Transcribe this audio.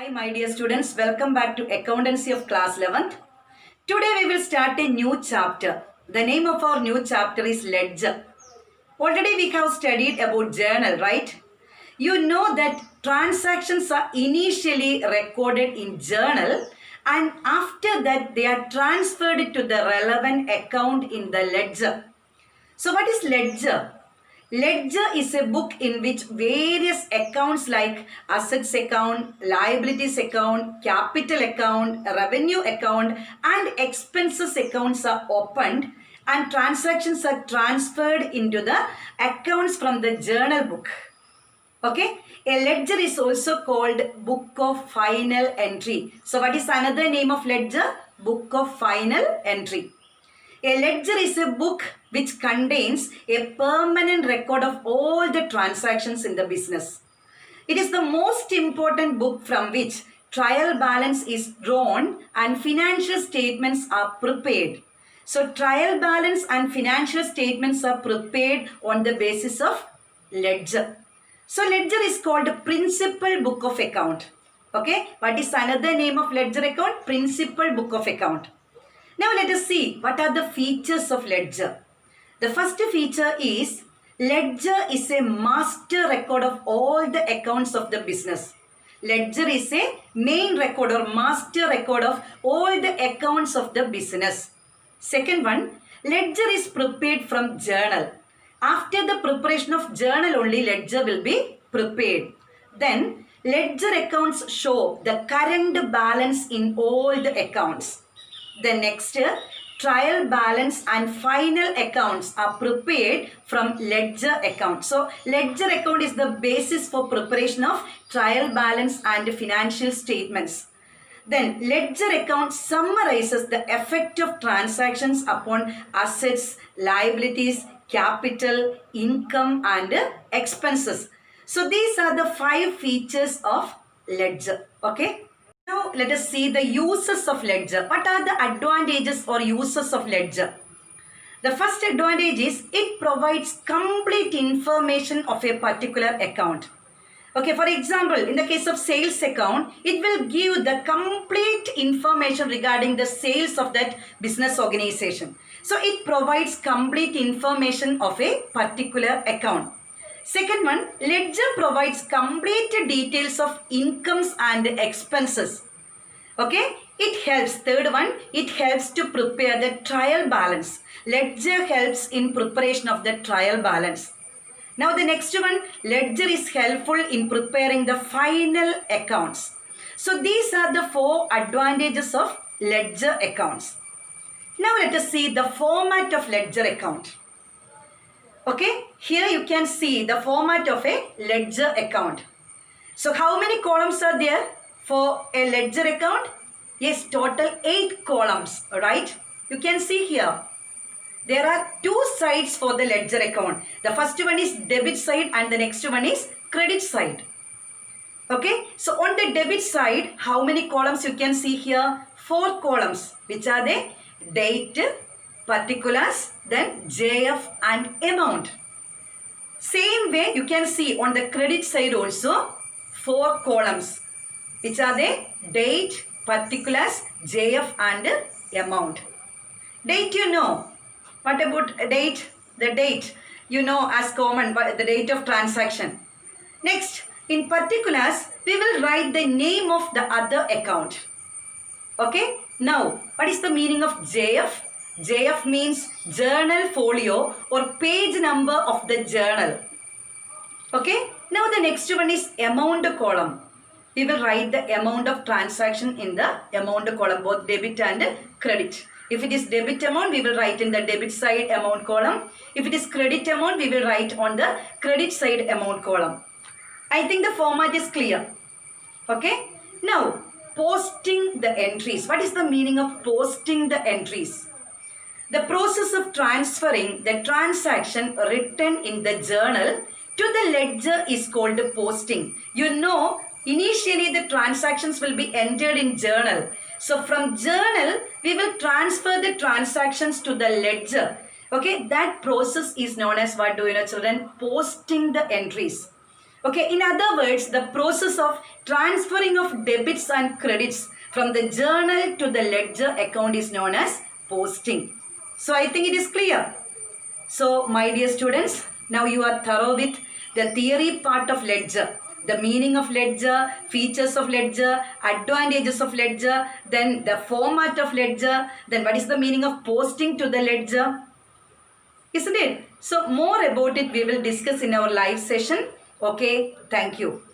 Hi my dear students, welcome back to Accountancy of class 11th. Today we will start a new chapter. The name of our new chapter is Ledger. Already we have studied about journal, right? You know that transactions are initially recorded in journal and after that they are transferred to the relevant account in the ledger. So what is ledger? Ledger is a book in which various accounts like assets account, liabilities account, capital account, revenue account and expenses accounts are opened and transactions are transferred into the accounts from the journal book. Okay, a ledger is also called book of final entry. So what is another name of ledger? Book of final entry. A ledger is a book which contains a permanent record of all the transactions in the business. It is the most important book from which trial balance is drawn and financial statements are prepared. So trial balance and financial statements are prepared on the basis of ledger. So ledger is called principal book of account. Okay, what is another name of ledger account? Principal book of account. Now let us see what are the features of ledger. The first feature is ledger is a master record of all the accounts of the business. Ledger is a main record or master record of all the accounts of the business. Second one, ledger is prepared from journal. After the preparation of journal only ledger will be prepared. Then ledger accounts show the current balance in all the accounts. The next, trial balance and final accounts are prepared from ledger account. So, ledger account is the basis for preparation of trial balance and financial statements. Then, ledger account summarizes the effect of transactions upon assets, liabilities, capital, income and expenses. So, these are the 5 features of ledger. Okay. Now let us see the uses of ledger. What are the advantages or uses of ledger? The first advantage is it provides complete information of a particular account. Okay, for example, in the case of sales account, it will give the complete information regarding the sales of that business organization. So it provides complete information of a particular account. Second one, ledger provides complete details of incomes and expenses. Okay, it helps. Third one, it helps to prepare the trial balance. Ledger helps in preparation of the trial balance. Now the next one, ledger is helpful in preparing the final accounts. So these are the 4 advantages of ledger accounts. Now let us see the format of ledger account. Okay, here you can see the format of a ledger account. So how many columns are there for a ledger account? Yes, total 8 columns, right? You can see here. There are 2 sides for the ledger account. The first one is debit side and the next one is credit side. Okay, so on the debit side, how many columns you can see here? 4 columns. Which are they? Date, particulars, then JF and amount. Same way you can see on the credit side also 4 columns. Which are they? Date, particulars, JF and amount. Date you know. What about date? The date you know as common, the date of transaction. Next, in particulars, we will write the name of the other account. Okay. Now, what is the meaning of JF? JF means journal folio or page number of the journal. Okay. Now the next one is amount column. We will write the amount of transaction in the amount column, both debit and credit. If it is debit amount, we will write in the debit side amount column. If it is credit amount, we will write on the credit side amount column. I think the format is clear. Okay. Now, posting the entries. What is the meaning of posting the entries? The process of transferring the transaction written in the journal to the ledger is called posting. You know, initially the transactions will be entered in journal. So from journal, we will transfer the transactions to the ledger. Okay, that process is known as, what do you know children? Posting the entries. Okay, in other words, the process of transferring of debits and credits from the journal to the ledger account is known as posting. So I think it is clear. So my dear students, now you are thorough with the theory part of ledger, the meaning of ledger, features of ledger, advantages of ledger, then the format of ledger, then what is the meaning of posting to the ledger, isn't it? So more about it we will discuss in our live session. Okay, thank you.